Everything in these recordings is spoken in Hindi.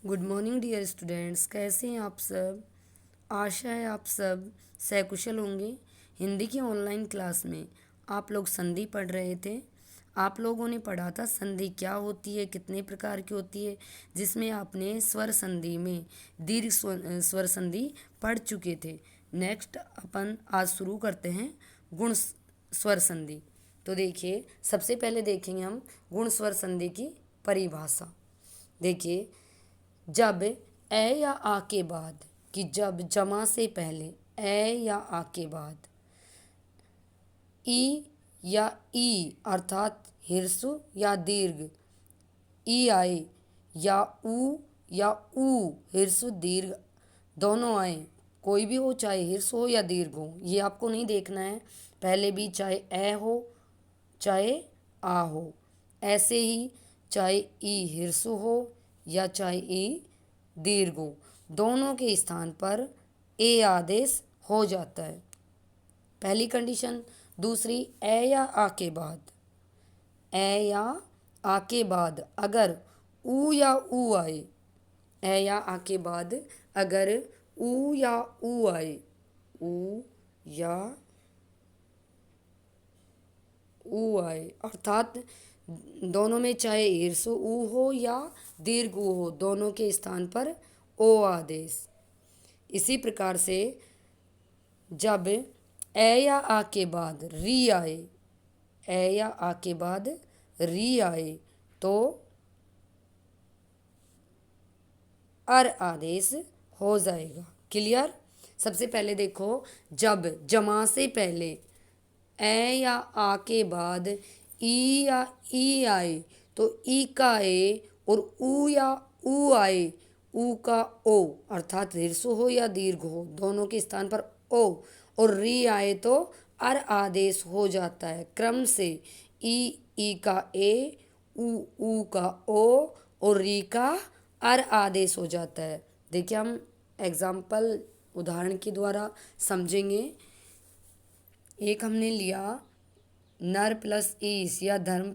गुड मॉर्निंग डियर स्टूडेंट्स, कैसे हैं आप सब। आशा है आप सब सकुशल होंगे। हिंदी की ऑनलाइन क्लास में आप लोग संधि पढ़ रहे थे। आप लोगों ने पढ़ा था संधि क्या होती है, कितने प्रकार की होती है, जिसमें आपने स्वर संधि में दीर्घ स्वर संधि पढ़ चुके थे। नेक्स्ट अपन आज शुरू करते हैं गुण स्वर संधि। तो देखिए, सबसे पहले देखेंगे हम गुण स्वर संधि की परिभाषा। देखिए, जब ए या आ के बाद, कि जब जमा से पहले ए या आ के बाद ई या ई अर्थात हिरसु या दीर्घ ई आए, या ऊ हिरसु दीर्घ दोनों आए, कोई भी हो, चाहे हिरस हो या दीर्घ हो, ये आपको नहीं देखना है। पहले भी चाहे ए हो चाहे आ हो, ऐसे ही चाहे ई हिरसु हो या चाहे ई दीर्घ हो, दोनों के स्थान पर ए आदेश हो जाता है, पहली कंडीशन। दूसरी, ए या आ के बाद, ए या आ के बाद अगर ऊ या ऊ आए, ए या आ के बाद अगर ऊ या ऊ आए, ऊ या ऊ आए अर्थात दोनों में चाहे ईर्ष ऊ हो या दीर्घ ऊ हो, दोनों के स्थान पर ओ आदेश। इसी प्रकार से जब ए या आ के बाद री आए, ए या आ के बाद री आए तो अर आदेश हो जाएगा। क्लियर। सबसे पहले देखो, जब जमा से पहले ए या आ के बाद ई या ई आए तो ई का ए, और ऊ या ऊ आए, ऊ का ओ अर्थात ह्रस्व हो या दीर्घ हो, दोनों के स्थान पर ओ, और री आए तो अर आदेश हो जाता है। क्रम से ई का ए, ऊ का ओ और री का अर आदेश हो जाता है। देखिए, हम एग्जाम्पल उदाहरण के द्वारा समझेंगे। एक हमने लिया नर प्लस ईश या धर्म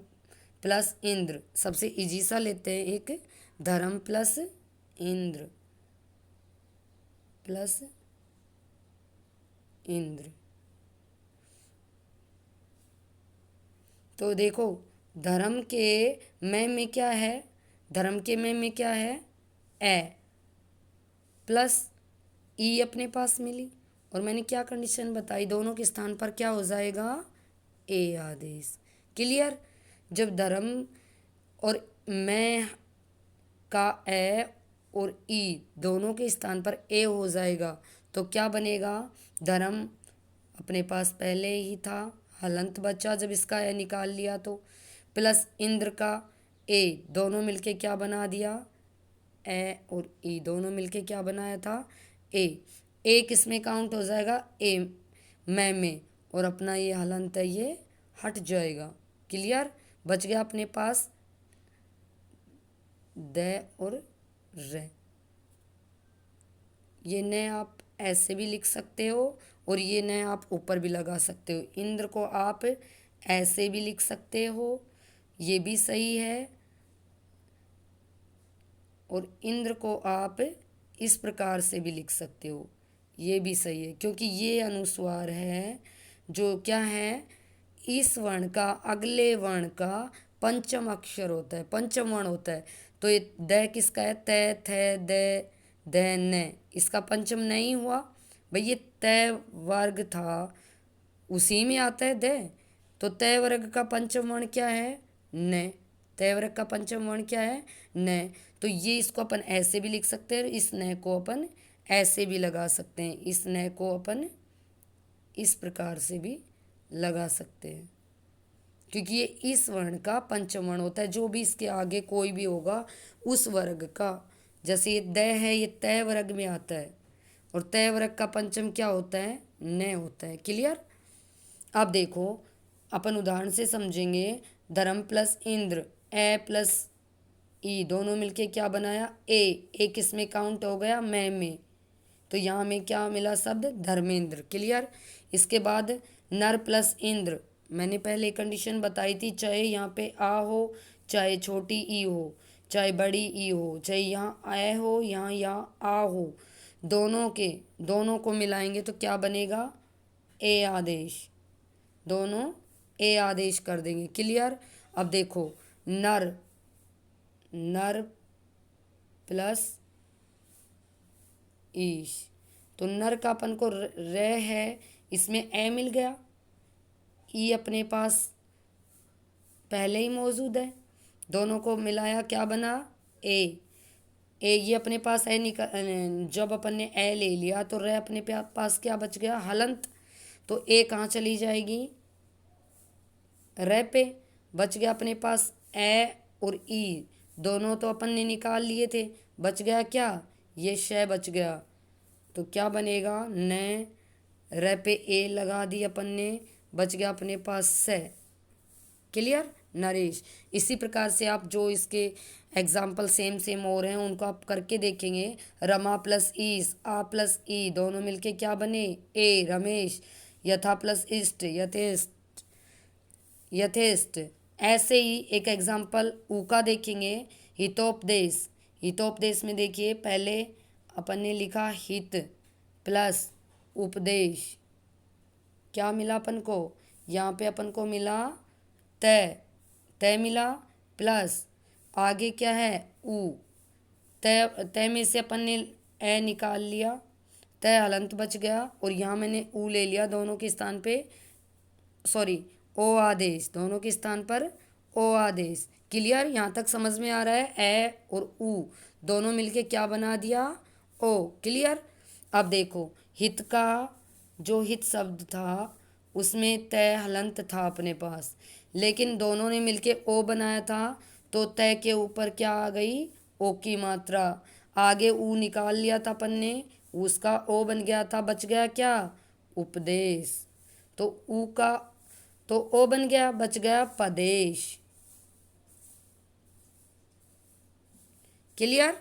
प्लस इंद्र। सबसे इजी सा लेते हैं, एक धर्म प्लस इंद्र प्लस इंद्र। तो देखो, धर्म के में क्या है, धर्म के में क्या है, ए प्लस ई अपने पास मिली, और मैंने क्या कंडीशन बताई, दोनों के स्थान पर क्या हो जाएगा, ए आदेश। क्लियर। जब धर्म और मैं का ए और ई दोनों के स्थान पर ए हो जाएगा तो क्या बनेगा, धर्म अपने पास पहले ही था, हलंत बचा जब इसका ए निकाल लिया तो, प्लस इंद्र का ए, दोनों मिलके क्या बना दिया, ए और ई दोनों मिलके क्या बनाया था, ए किस में काउंट हो जाएगा, ए में, और अपना ये हलंत है ये हट जाएगा। क्लियर। बच गया अपने पास द और र। ये न आप ऐसे भी लिख सकते हो और ये न आप ऊपर भी लगा सकते हो। इंद्र को आप ऐसे भी लिख सकते हो, ये भी सही है, और इंद्र को आप इस प्रकार से भी लिख सकते हो, ये भी सही है, क्योंकि ये अनुस्वार है जो क्या है, इस वर्ण का अगले वर्ण का पंचम अक्षर होता है, पंचम वर्ण होता है। तो ये द किसका है, तय थे द न, इसका पंचम नहीं हुआ भाई, ये तय वर्ग था उसी में आता है द, तो तय वर्ग का पंचम वर्ण क्या है, न, तय वर्ग का पंचम वर्ण क्या है, न। तो ये इसको अपन ऐसे भी लिख सकते हैं, इस न को अपन ऐसे भी लगा सकते हैं, इस न को अपन इस प्रकार से भी लगा सकते हैं, क्योंकि ये इस वर्ण का पंचम वर्ण होता है, जो भी इसके आगे कोई भी होगा उस वर्ग का। जैसे ये द है, ये तय वर्ग में आता है, और तय वर्ग का पंचम क्या होता है, न होता है। क्लियर। अब देखो, अपन उदाहरण से समझेंगे। धर्म प्लस इंद्र, ए प्लस ई दोनों मिलके क्या बनाया, ए किस में काउंट हो गया, में, तो यहाँ में क्या मिला शब्द, धर्मेंद्र। क्लियर। इसके बाद नर प्लस इंद्र, मैंने पहले कंडीशन बताई थी, चाहे यहाँ पे आ हो चाहे छोटी ई हो, चाहे बड़ी ई हो, चाहे यहाँ ए हो यहाँ आ हो, दोनों को मिलाएंगे तो क्या बनेगा? ए आदेश। दोनों ए आदेश कर देंगे। क्लियर? अब देखो, नर, नर प्लस ईश, तो नर का अपन को रे है, इसमें ए मिल गया, ई अपने पास पहले ही मौजूद है, दोनों को मिलाया क्या बना? ए। ए ये अपने पास ए निकल, जब अपन ने ए ले लिया तो रे अपने पास क्या बच गया? हलंत। तो ए कहाँ चली जाएगी? रे पे। बच गया अपने पास ए और ई, दोनों तो अपन ने निकाल लिए थे, बच गया क्या? ये शय बच गया। तो क्या बनेगा? न, रे पे ए लगा दी अपन ने, बच गया अपने पास से। क्लियर? नरेश। इसी प्रकार से आप जो इसके एग्जाम्पल सेम सेम और हैं उनको आप करके देखेंगे। रमा प्लस ईस, आ प्लस ई, दोनों मिलके क्या बने? ए रमेश। यथा प्लस इष्ट, यथेष्ट, यथेष्ट। ऐसे ही एक एग्जाम्पल ऊ का देखेंगे, हितोपदेश। हितोपदेश में देखिए, पहले अपन ने लिखा हित प्लस उपदेश, क्या मिला अपन को? यहाँ पे अपन को मिला तय, तय मिला, प्लस आगे क्या है? ऊ। तय, तय में से अपन ने ए निकाल लिया, तय हलंत बच गया, और यहाँ मैंने ऊ ले लिया दोनों के स्थान पे, सॉरी ओ आदेश, दोनों के स्थान पर ओ आदेश। क्लियर? यहाँ तक समझ में आ रहा है? ए और ऊ दोनों मिलके क्या बना दिया? ओ। क्लियर? अब देखो, हित का जो हित शब्द था उसमें तय हलंत था अपने पास, लेकिन दोनों ने मिलके ओ बनाया था, तो तय के ऊपर क्या आ गई? ओ की मात्रा। आगे ऊ निकाल लिया था अपन ने, उसका ओ बन गया था, बच गया क्या? उपदेश। तो ऊ का तो ओ बन गया, बच गया पदेश। क्लियर?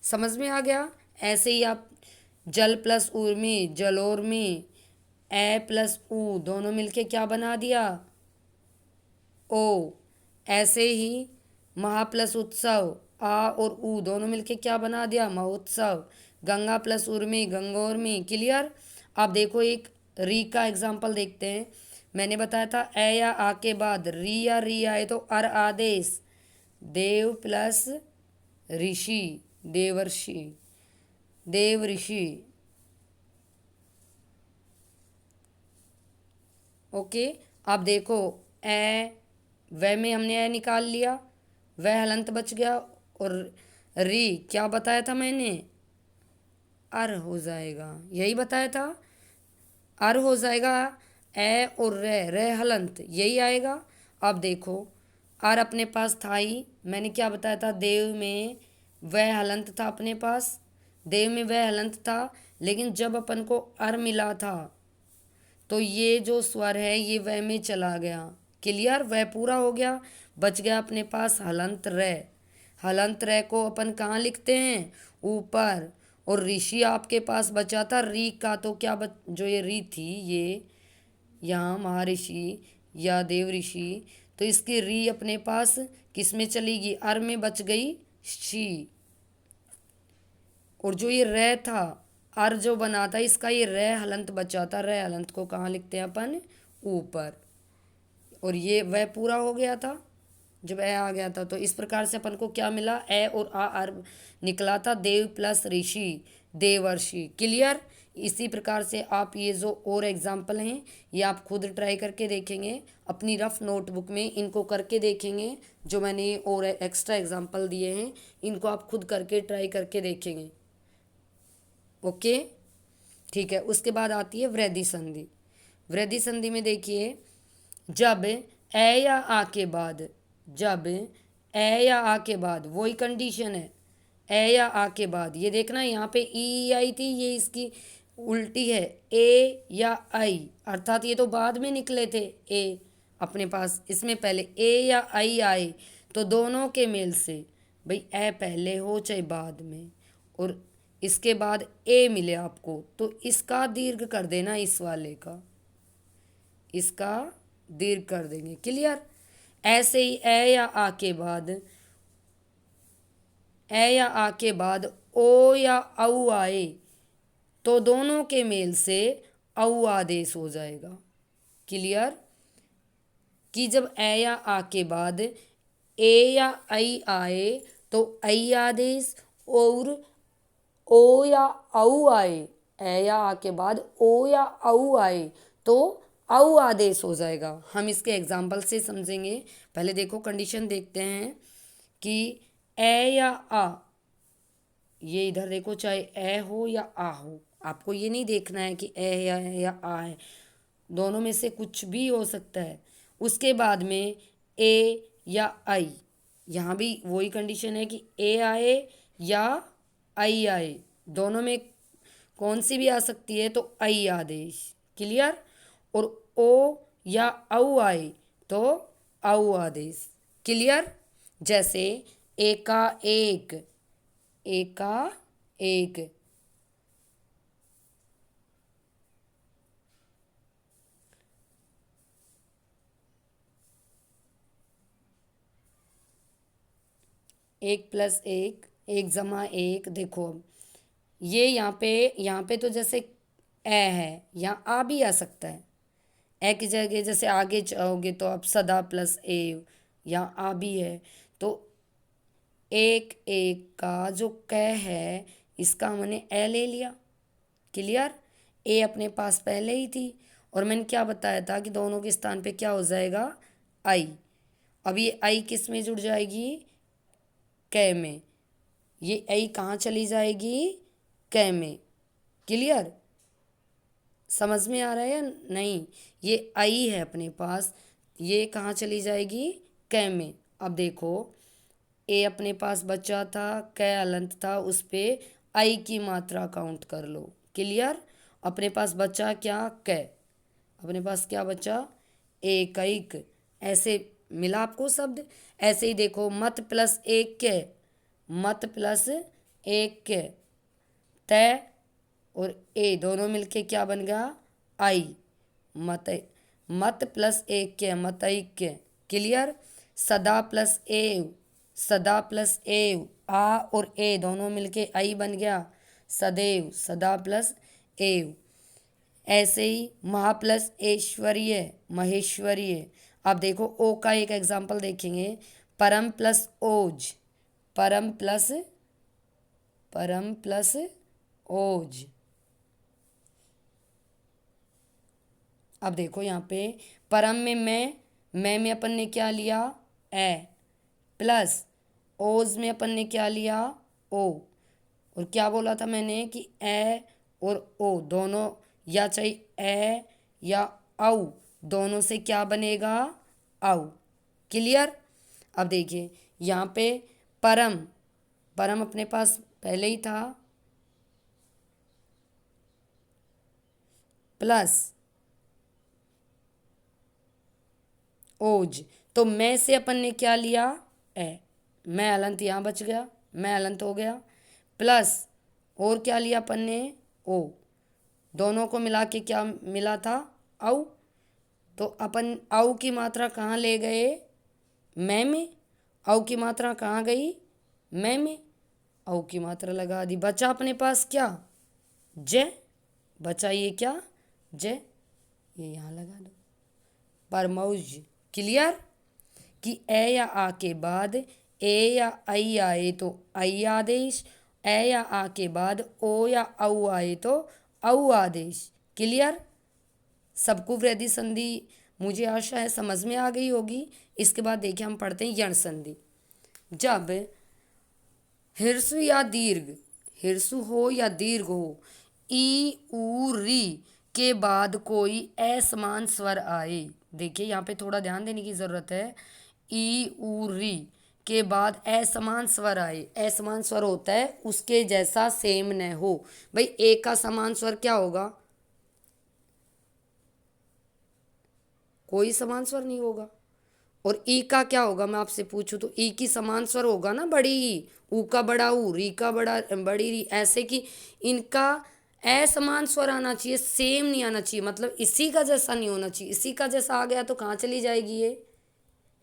समझ में आ गया? ऐसे ही आप जल प्लस उर्मी, जलोर्मी, ए प्लस ऊ, दोनों मिलके क्या बना दिया? ओ। ऐसे ही महा प्लस उत्सव, आ और ऊ, दोनों मिलके क्या बना दिया? महोत्सव। गंगा प्लस उर्मी, गंगोर्मी। क्लियर? अब देखो, एक री का एग्जाम्पल देखते हैं। मैंने बताया था ए या आ के बाद री या री आए तो अर आदेश, देव प्लस ऋषि, देवर्षि, देव ऋषि। ओके। अब देखो, ए, वह में हमने ए निकाल लिया, वह हलंत बच गया, और री क्या बताया था मैंने? अर हो जाएगा, यही बताया था, अर हो जाएगा। ए और रे हलंत, यही आएगा। अब देखो, अर अपने पास था ही, मैंने क्या बताया था? देव में वह हलंत था अपने पास, देव में वह हलंत था, लेकिन जब अपन को अर मिला था तो ये जो स्वर है ये वह में चला गया। क्लियर? वह पूरा हो गया, बच गया अपने पास हलंत रे। हलंत रे को अपन कहाँ लिखते हैं? ऊपर। और ऋषि आपके पास बचा था री का, तो क्या जो ये री थी, ये यहाँ महर्षि या देव ऋषि, तो इसकी री अपने पास किस में चलेगी? अर में बच गई शी। और जो ये रे था, अर जो बना था इसका, ये रे हलंत बचा था, रे हलंत को कहाँ लिखते हैं अपन? ऊपर। और ये वह पूरा हो गया था जब ए आ गया था। तो इस प्रकार से अपन को क्या मिला? ए और आ अर निकला था, देव प्लस ऋषि, देवर्षि। क्लियर? इसी प्रकार से आप ये जो और एग्जाम्पल हैं ये आप खुद ट्राई करके देखेंगे, अपनी रफ नोटबुक में इनको करके देखेंगे। जो मैंने ये और एक्स्ट्रा एग्जाम्पल दिए हैं इनको आप खुद करके ट्राई करके देखेंगे। ओके, ठीक है। उसके बाद आती है वृद्धि संधि। वृद्धि संधि में देखिए, जब ए या आ के बाद, जब ए या आ के बाद, वही कंडीशन है, ए या आ के बाद, ये देखना यहाँ पे ई आई थी, ये इसकी उल्टी है, ए या आई, अर्थात ये तो बाद में निकले थे ए अपने पास, इसमें पहले ए या आई आए, तो दोनों के मेल से, भाई ए पहले हो चाहे बाद में, और इसके बाद ए मिले आपको, तो इसका दीर्घ कर देना, इस वाले का, इसका दीर्घ कर देंगे। क्लियर? ऐसे ही ए या आ के बाद ए या आ के बाद ओ या औ आए तो दोनों के मेल से औ आदेश हो जाएगा। क्लियर? कि जब ए या आ के बाद ए या आई आए तो आई आदेश, और ओ या औ आए, ए या आ के बाद ओ या औ आए तो औ आदेश हो जाएगा। हम इसके एग्जाम्पल से समझेंगे। पहले देखो कंडीशन देखते हैं कि ए या आ, ये इधर देखो चाहे ए हो या आ हो, आपको ये नहीं देखना है कि ए है या आ है, दोनों में से कुछ भी हो सकता है। उसके बाद में ए या आई, यहाँ भी वही कंडीशन है कि ए आए या आई आए, दोनों में कौन सी भी आ सकती है तो आई आदेश। क्लियर? और ओ या औ आए तो औ आदेश। क्लियर? जैसे एका एक, एका एक, एक प्लस एक, एक जमा एक। देखो अब ये यहाँ पे तो जैसे ए है, यहाँ आ भी आ सकता है। ए की जगह जैसे आगे जाओगे तो अब सदा प्लस ए, यहाँ आ भी है। तो एक एक का जो क है इसका हमने ए ले लिया। क्लियर? ए अपने पास पहले ही थी और मैंने क्या बताया था कि दोनों के स्थान पे क्या हो जाएगा, आई। अब ये आई किस में जुड़ जाएगी, कै में। ये आई कहाँ चली जाएगी, कै में। क्लियर? समझ में आ रहा है या नहीं? ये आई है अपने पास, ये कहाँ चली जाएगी, कै में। अब देखो ए अपने पास बचा था, कै अलंत था, उस पे आई की मात्रा काउंट कर लो। क्लियर? अपने पास बचा क्या, कै। अपने पास क्या बचा, एक एक। ऐसे मिला आपको शब्द। ऐसे ही देखो मत प्लस एक के, मत प्लस एक के, तय और ए दोनों मिलके क्या बन गया, आई। मत, मत प्लस एक के, मतैक के। क्लियर? सदा प्लस एव, सदा प्लस एव, आ और ए दोनों मिलके आई बन गया, सदैव, सदा प्लस एव। ऐसे ही महा प्लस ऐश्वर्य, महेश्वर्य। अब देखो ओ का एक एग्जाम्पल देखेंगे, परम प्लस ओज, परम प्लस, परम प्लस ओज। अब देखो यहाँ पे परम में मैं में अपन ने क्या लिया, ए, प्लस ओज में अपन ने क्या लिया, ओ। और क्या बोला था मैंने कि ए और ओ दोनों, या चाहे ए या औ, दोनों से क्या बनेगा, औ। क्लियर? अब देखिए यहाँ पे परम, परम अपने पास पहले ही था, प्लस ओज, तो मैं से अपन ने क्या लिया, ए, मैं अलंत यहाँ बच गया, मैं अलंत हो गया, प्लस और क्या लिया अपन ने, ओ। दोनों को मिला के क्या मिला था, औ। तो अपन औ की मात्रा कहाँ ले गए, मैं में। औ की मात्रा कहाँ गई, मैं में। औ की मात्रा लगा दी, बचा अपने पास क्या, जय। बचा ये क्या, जय। ये यहाँ लगा दो, परमौज। क्लियर? कि ए या आ के बाद ए या आई आए तो आई आदेश, ए या आ के बाद ओ या औ आए तो औ आदेश। क्लियर? सबको वृद्धि संधि मुझे आशा है समझ में आ गई होगी। इसके बाद देखिए हम पढ़ते हैं यण संधि। जब हिरसु या दीर्घ, हिरसु हो या दीर्घ हो, ई ऊ री के बाद कोई असमान स्वर आए। देखिए यहाँ पे थोड़ा ध्यान देने की ज़रूरत है। ई ऊ री के बाद असमान स्वर आए, असमान स्वर होता है उसके जैसा सेम न हो। भाई एक का समान स्वर क्या होगा, कोई समान स्वर नहीं होगा। और ई का क्या होगा, मैं आपसे पूछूं तो ई की समान स्वर होगा ना, बड़ी ई, ऊ का बड़ा ऊ, री का बड़ा बड़ी री। ऐसे कि इनका असमान स्वर आना चाहिए, सेम नहीं आना चाहिए, मतलब इसी का जैसा नहीं होना चाहिए। इसी का जैसा आ गया तो कहाँ चली जाएगी ये,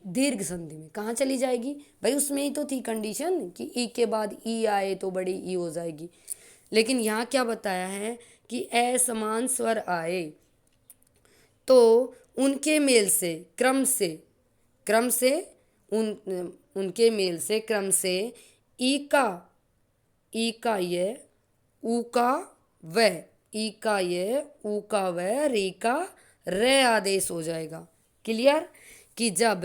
दीर्घ संधि में कहाँ चली जाएगी भाई, उसमें ही तो थी कंडीशन कि ई के बाद ई आए तो बड़ी ई हो जाएगी। लेकिन यहाँ क्या बताया है कि असमान स्वर आए तो उनके मेल से क्रम से उन उनके मेल से क्रम से ई का ई का ये, ऊ का व, ई का ये, ऊ का व, री का रे आदेश हो जाएगा। क्लियर? कि जब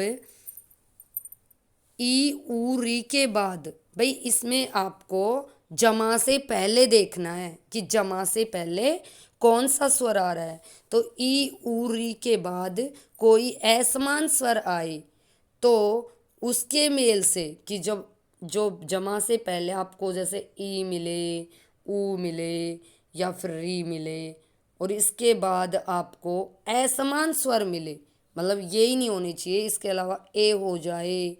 ई ऊ री के बाद, भाई इसमें आपको जमा से पहले देखना है कि जमा से पहले कौन सा स्वर आ रहा है। तो ई ऊ री के बाद कोई असमान स्वर आए तो उसके मेल से, कि जब जो जमा से पहले आपको जैसे ई मिले, ऊ मिले या फिर री मिले, और इसके बाद आपको असमान स्वर मिले, मतलब यही नहीं होनी चाहिए, इसके अलावा ए हो जाए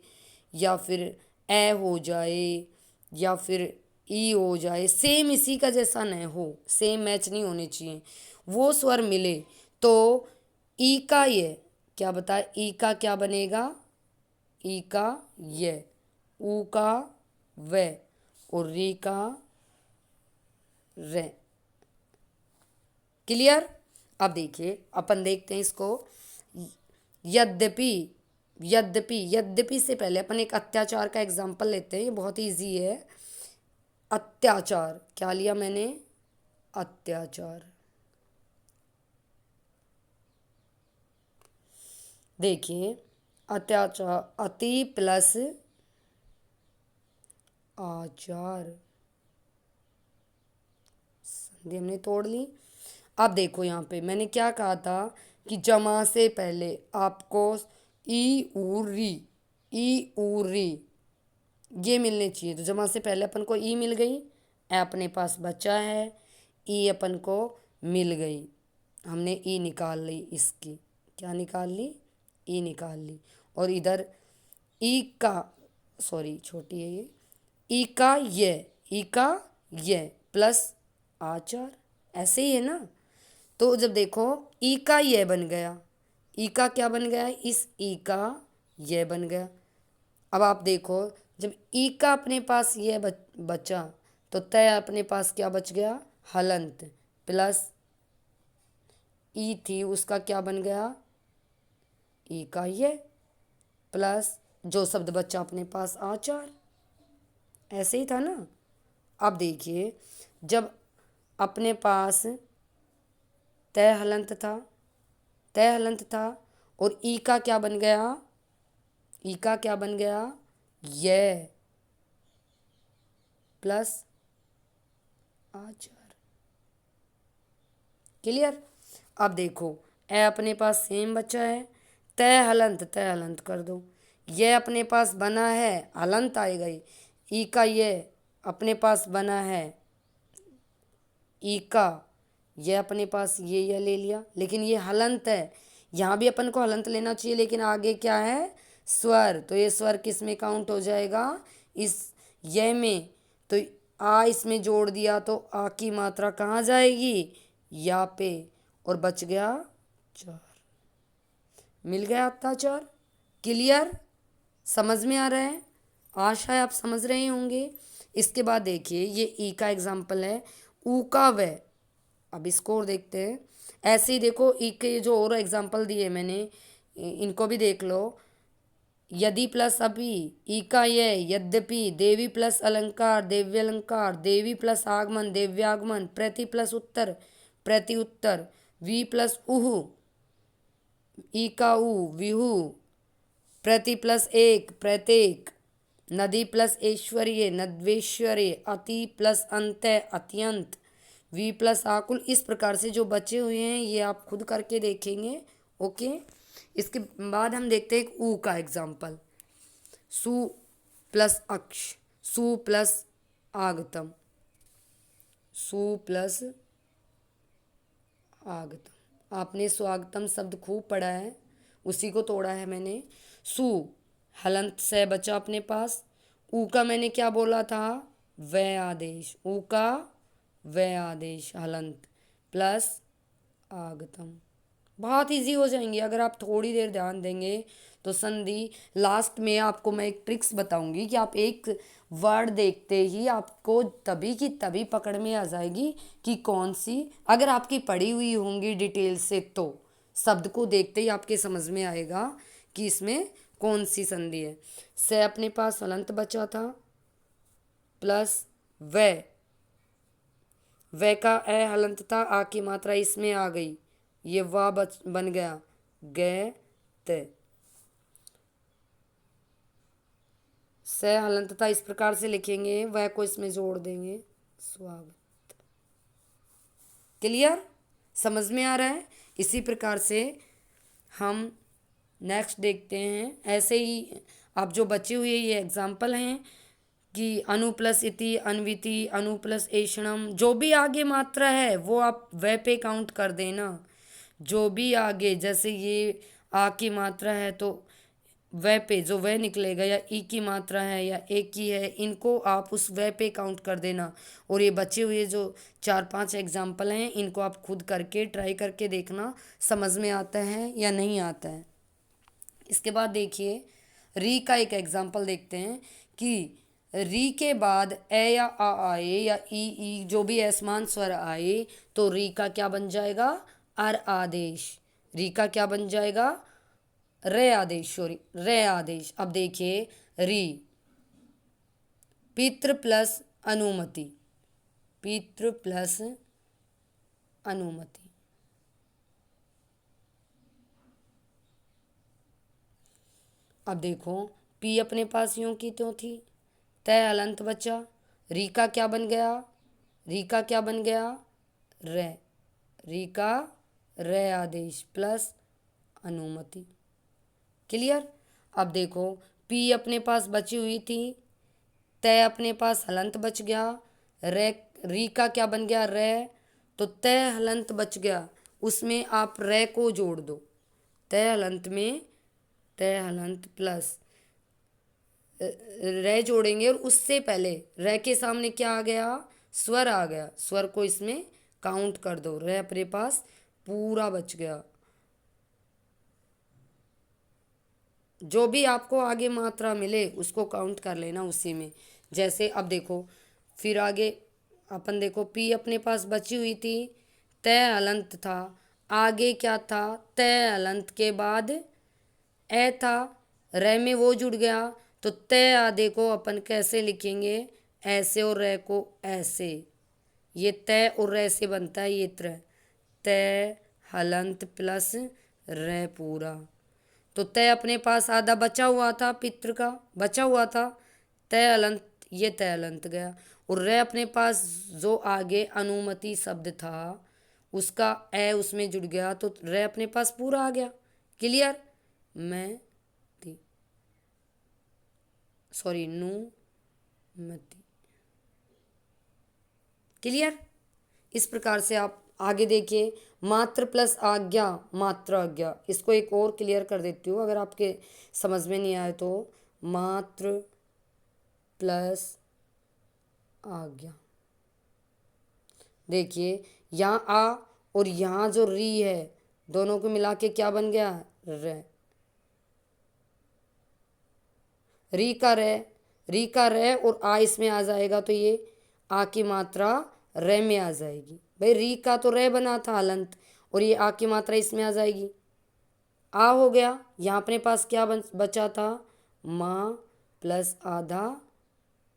या फिर ए हो जाए या फिर ई हो जाए, सेम इसी का जैसा न हो, सेम मैच नहीं होने चाहिए, वो स्वर मिले तो ई का ये, क्या बताए, ई का क्या बनेगा, ई का ये, ऊ का वे, और री का रे। क्लियर? अब देखिए अपन देखते हैं इसको। यद्यपि यद्यपि यद्यपि से पहले अपन एक अत्याचार का एग्जाम्पल लेते हैं, ये बहुत इजी है। अत्याचार, क्या लिया मैंने, अत्याचार। देखिए अत्याचार, अति प्लस आचार, संधि हमने तोड़ ली। अब देखो यहाँ पे मैंने क्या कहा था कि जमा से पहले आपको ई ऊ री, ई ऊ री ये मिलने चाहिए। तो जमा से पहले अपन को ई मिल गई, ए अपने पास बचा है, ई अपन को मिल गई, हमने ई निकाल ली, इसकी क्या निकाल ली, ई निकाल ली। और इधर ई का, सॉरी छोटी है ये, ई का ये, ई का ये प्लस आचार, ऐसे ही है ना। तो जब देखो ई का ये बन गया, ई का क्या बन गया, इस ई का ये बन गया। अब आप देखो जब ई का अपने पास ये बचा तो तय अपने पास क्या बच गया, हलंत, प्लस ई थी उसका क्या बन गया, ई का ये, प्लस जो शब्द बचा अपने पास आचार, ऐसे ही था ना। अब देखिए जब अपने पास तय हलंत था और ई का क्या बन गया, ई का क्या बन गया, ये प्लस आचार। क्लियर? अब देखो ए अपने पास सेम बचा है, तय हलंत कर दो, ये अपने पास बना है, हलंत आएगा ही, ई का ये अपने पास बना है, ई का ये अपने पास ये ले लिया, लेकिन ये हलंत है, यहाँ भी अपन को हलंत लेना चाहिए, लेकिन आगे क्या है, स्वर, तो ये स्वर किस में काउंट हो जाएगा, इस ये में। तो आ इसमें जोड़ दिया तो आ की मात्रा कहाँ जाएगी, या पे, और बच गया चार, मिल गया अत्याचार। क्लियर? समझ में आ रहा है? आशा है आप समझ रहे होंगे। इसके बाद देखिए ये ई का एग्जाम्पल है, ऊ का व। अब इसको और देखते हैं। ऐसे ही देखो ई के जो और एग्जाम्पल दिए मैंने, इनको भी देख लो। यदि प्लस अभी, ई का ये, यद्यपि, देवी प्लस अलंकार, देव्यलंकार, देवी प्लस आगमन, देव्यागमन, प्रति प्लस उत्तर, प्रति उत्तर, वी प्लस उहु, ई का ऊ, विहु, प्रति प्लस एक, प्रत्येक, नदी प्लस ऐश्वर्य, नद्वेश्वर्य, अति प्लस अंत, अत्यंत, वी प्लस आकुल। इस प्रकार से जो बचे हुए हैं ये आप खुद करके देखेंगे। ओके, इसके बाद हम देखते हैं एक ऊ का एग्जाम्पल। सु प्लस अक्ष, सु प्लस आगतम, सु प्लस आगतम। आपने स्वागतम शब्द खूब पढ़ा है, उसी को तोड़ा है मैंने। सु हलंत से बचा अपने पास, ऊ का मैंने क्या बोला था, व आदेश, ऊ का व आदेश हलंत प्लस आगतम। बहुत इजी हो जाएंगे अगर आप थोड़ी देर ध्यान देंगे तो संधि लास्ट में आपको मैं एक ट्रिक्स बताऊंगी कि आप एक वर्ड देखते ही आपको तभी की तभी पकड़ में आ जाएगी कि कौन सी, अगर आपकी पढ़ी हुई होंगी डिटेल से तो शब्द को देखते ही आपके समझ में आएगा कि इसमें कौन सी संधि है। से अपने पास हलंत बचा था प्लस वह का ए हलंत था, आ की मात्रा इसमें आ गई, ये वाह बन गया गए ते। से हलंत था इस प्रकार से लिखेंगे, वह को इसमें जोड़ देंगे स्वागत। क्लियर, समझ में आ रहा है। इसी प्रकार से हम नेक्स्ट देखते हैं। ऐसे ही आप जो बचे हुए ये एग्जाम्पल हैं कि अनु प्लस इति, अन्विति, अनु प्लस एषणम, जो भी आगे मात्रा है वो आप वह पे काउंट कर देना। जो भी आगे, जैसे ये आ की मात्रा है तो वह पे जो वह निकलेगा, या ई की मात्रा है या ए की है, इनको आप उस वह पे काउंट कर देना। और ये बचे हुए जो 4-5 एग्जाम्पल हैं इनको आप खुद करके ट्राई करके देखना समझ में आता है या नहीं आता है। इसके बाद देखिए री का एक एग्जाम्पल देखते हैं कि री के बाद ए या आ आए या ई जो भी असमान स्वर आए तो री का क्या बन जाएगा, अर आदेश। री का क्या बन जाएगा, रे आदेश, सॉरी रे आदेश। अब देखिए री पितृ प्लस अनुमति, पितृ प्लस अनुमति। अब देखो पी अपने पास यूं की त्यों थी, तय हलंत बचा, री का क्या बन गया, री का क्या बन गया रे, री का रे आदेश प्लस अनुमति। क्लियर। अब देखो पी अपने पास बची हुई थी, तय अपने पास हलंत बच गया, रे री का क्या बन गया रे, तो तय हलंत बच गया, उसमें आप रे को जोड़ दो। तय हलंत में तय हलंत प्लस रे जोड़ेंगे और उससे पहले रे के सामने क्या आ गया, स्वर आ गया, स्वर को इसमें काउंट कर दो। रे अपने पास पूरा बच गया। जो भी आपको आगे मात्रा मिले उसको काउंट कर लेना उसी में। जैसे अब देखो फिर आगे अपन देखो पी अपने पास बची हुई थी, तय हलंत था, आगे क्या था, तय हलंत के बाद ए था, रे में वो जुड़ गया, तो तय आधे को अपन कैसे लिखेंगे, ऐसे और रे को ऐसे। ये तय और रे से बनता है ये त्र, तय हलंत प्लस रे पूरा। तो तय अपने पास आधा बचा हुआ था, पितृ का बचा हुआ था, तय हलंत, ये तय हलंत गया। और रे अपने पास जो आगे अनुमति शब्द था उसका ए उसमें जुड़ गया, तो रे अपने पास पूरा आ गया। क्लियर। मैं थी, सॉरी नु मती। क्लियर। इस प्रकार से आप आगे देखिए मात्र प्लस आज्ञा, मात्र आज्ञा, इसको एक और क्लियर कर देती हूँ अगर आपके समझ में नहीं आए तो। मात्र प्लस आज्ञा, देखिए यहाँ आ और यहाँ जो री है दोनों को मिला के क्या बन गया रे, री का रे, री का रे और आ इसमें आ जाएगा तो ये आ की मात्रा रे में आ जाएगी। भाई री का तो रे बना था हलंत और ये आ की मात्रा इसमें आ जाएगी, आ हो गया। यहाँ अपने पास क्या बचा था, माँ प्लस आधा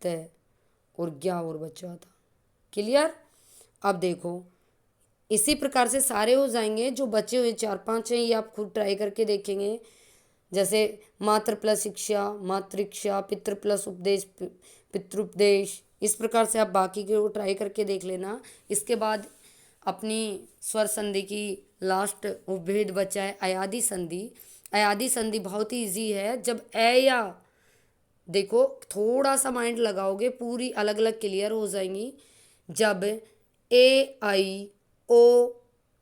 तय और ज्ञा और बचा था। क्लियर। अब देखो इसी प्रकार से सारे हो जाएंगे, जो बचे हुए 4-5 हैं ये आप खुद ट्राई करके देखेंगे। जैसे मात्र प्लस शिक्षा, मातृक्षा, पितृ प्लस उपदेश, पितृपदेश, इस प्रकार से आप बाकी को ट्राई करके देख लेना। इसके बाद अपनी स्वर संधि की लास्ट उपभेद बचा है अयादि संधि। अयादि संधि बहुत ही ईजी है। जब ए या, देखो थोड़ा सा माइंड लगाओगे पूरी अलग अलग क्लियर हो जाएंगी। जब ए आई ओ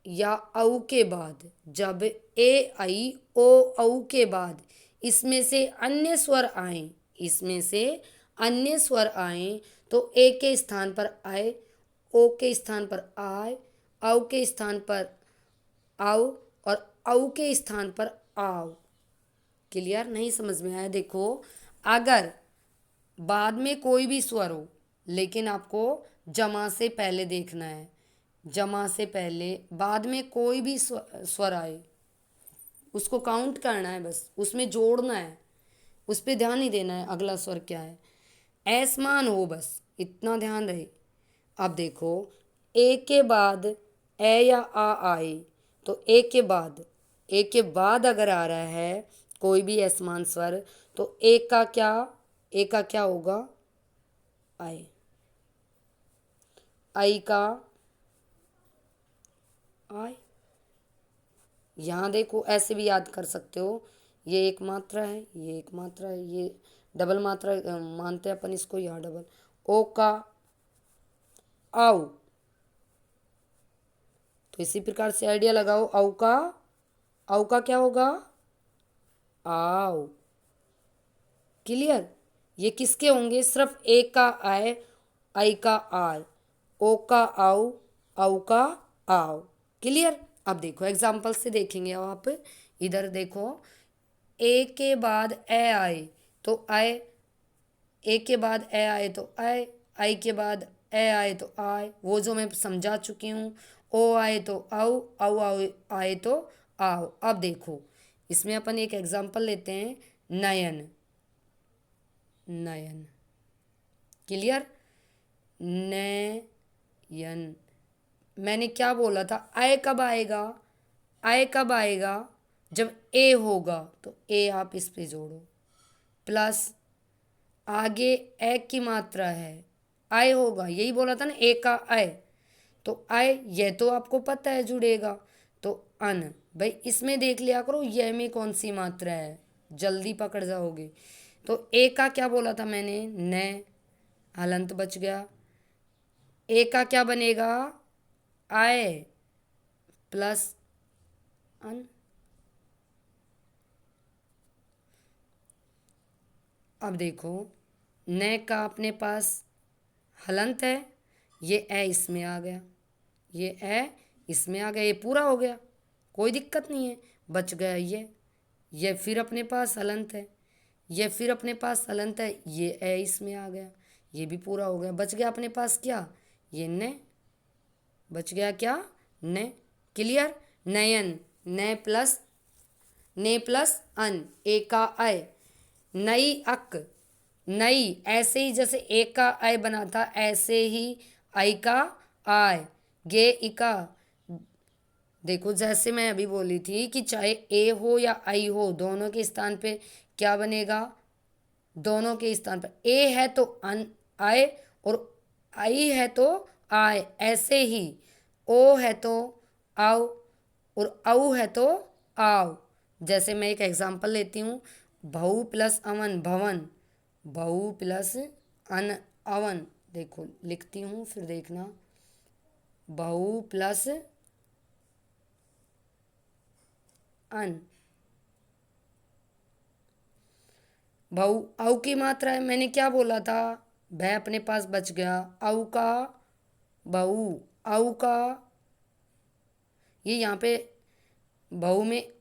या औ के बाद, जब ए आई ओ औ के बाद इसमें से अन्य स्वर आए, इसमें से अन्य स्वर आए तो ए के स्थान पर आए, ओ के स्थान पर आए, औ के स्थान पर आओ और औ के स्थान पर आओ। क्लियर? नहीं समझ में आया? देखो, अगर बाद में कोई भी स्वर हो, लेकिन आपको जमा से पहले देखना है, जमा से पहले बाद में कोई भी स्वर आए, उसको काउंट करना है, बस उसमें जोड़ना है, उस पर ध्यान नहीं देना है अगला स्वर क्या है, ऐसमान हो, बस इतना ध्यान रहे। अब देखो, ए के बाद ए या आ आए तो ए के बाद अगर आ रहा है कोई भी असमान स्वर, तो ए का क्या होगा? आए। आई का आए। यहाँ देखो, ऐसे भी याद कर सकते हो, ये एक मात्रा है, ये एक मात्रा है, ये डबल मात्रा मानते हैं अपन इसको, यहाँ डबल। ओ का आओ, तो इसी प्रकार से आइडिया लगाओ, औ का क्या होगा? आओ। क्लियर? ये किसके होंगे? सिर्फ ए का आए, आई का आय, ओ का आओ, औ का आओ। क्लियर? अब देखो एग्जाम्पल से देखेंगे, अब आप इधर देखो, ए के बाद ए आए तो आए, ए के बाद ए आए तो आए, आई के बाद ए आए तो आए, वो जो मैं समझा चुकी हूँ। ओ आए तो आओ, आओ आए तो आओ। अब देखो, इसमें अपन एक एग्जाम्पल लेते हैं, नयन। नयन। क्लियर? नयन। मैंने क्या बोला था? आय कब आएगा? आय कब आएगा? जब ए होगा, तो ए आप इस पे जोड़ो, प्लस आगे ए की मात्रा है, आय होगा, यही बोला था ना, ए का आय, तो आय ये तो आपको पता है जुड़ेगा, तो अन। भाई इसमें देख लिया करो ये में कौन सी मात्रा है, जल्दी पकड़ जाओगे। तो ए का क्या बोला था मैंने? न, हलंत बच गया। ए का क्या बनेगा? आय प्लस अन। अब देखो, न का अपने पास हलंत है, ये ए इसमें आ गया, ये ए इसमें आ गया, ये पूरा हो गया, कोई दिक्कत नहीं है, बच गया ये फिर अपने पास हलंत है, ये फिर अपने पास हलंत है, ये ए इसमें आ गया, ये भी पूरा हो गया, बच गया अपने पास क्या? ये न। बच गया क्या? न। क्लियर? नयन। ने प्लस अन, ए का आय। नई अक, नई, ऐसे ही जैसे ए का आय बना था, ऐसे ही आई का आय। गे इका, देखो जैसे मैं अभी बोली थी कि चाहे ए हो या आई हो, दोनों के स्थान पे क्या बनेगा? दोनों के स्थान पर ए है तो अन आए, और आई है तो आए, ऐसे ही ओ है तो आओ, और औ है तो आओ। जैसे मैं एक एग्जांपल लेती हूँ, भऊ प्लस अवन भवन, भऊ प्लस अन अवन, देखो लिखती हूँ फिर देखना, भऊ प्लस अन, भाऊ औ की मात्रा है, मैंने क्या बोला था? भय अपने पास बच गया, औ का बहु, औ का, ये यहाँ पे बहु में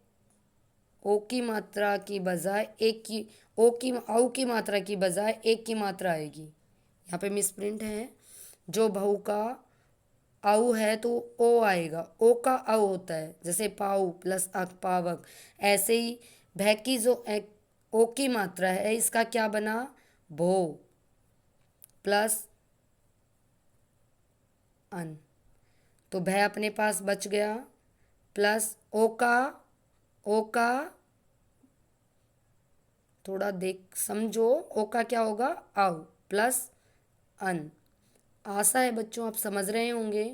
ओ की मात्रा की बजाय एक की, ओ की औ की मात्रा की बजाय एक की मात्रा आएगी, यहाँ पे मिसप्रिंट है। जो बहु का औ है तो ओ आएगा, ओ का औ होता है, जैसे पाऊ प्लस अक पावक, ऐसे ही भय की जो ओ की मात्रा है, इसका क्या बना? भो प्लस अन, तो भय अपने पास बच गया, प्लस ओ का, थोड़ा देख समझो, ओ का क्या होगा? आओ प्लस अन। आशा है बच्चों आप समझ रहे होंगे।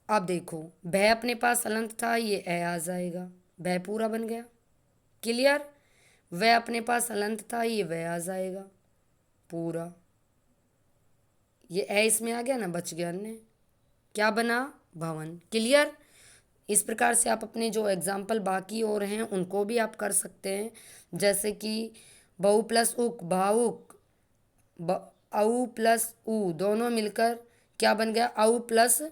अब देखो, भय अपने पास हलंत था, ये ए आ जाएगा, भय पूरा बन गया। क्लियर? वह अपने पास हलंत था, ये वह आ जाएगा पूरा, ये ए इसमें आ गया ना, बच गया अन्य, क्या बना? भवन। क्लियर? इस प्रकार से आप अपने जो एग्जाम्पल बाकी और हैं उनको भी आप कर सकते हैं, जैसे कि बहु प्लस उक भावुक, औ प्लस उ दोनों मिलकर क्या बन गया? औ प्लस,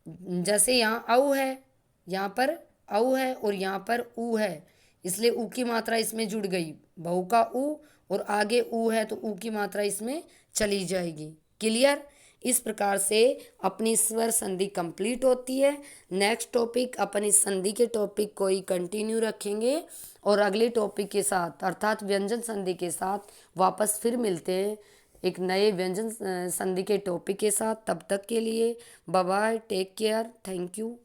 जैसे यहाँ औ है, यहाँ पर औ है और यहाँ पर उ है, इसलिए ऊ की मात्रा इसमें जुड़ गई, बहु का ऊ, और आगे ऊ है तो ऊ की मात्रा इसमें चली जाएगी। क्लियर। इस प्रकार से अपनी स्वर संधि कंप्लीट होती है। नेक्स्ट टॉपिक अपन इस संधि के टॉपिक को ही कंटिन्यू रखेंगे और अगले टॉपिक के साथ अर्थात व्यंजन संधि के साथ वापस फिर मिलते हैं एक नए व्यंजन संधि के टॉपिक के साथ। तब तक के लिए bye bye, take care, thank you.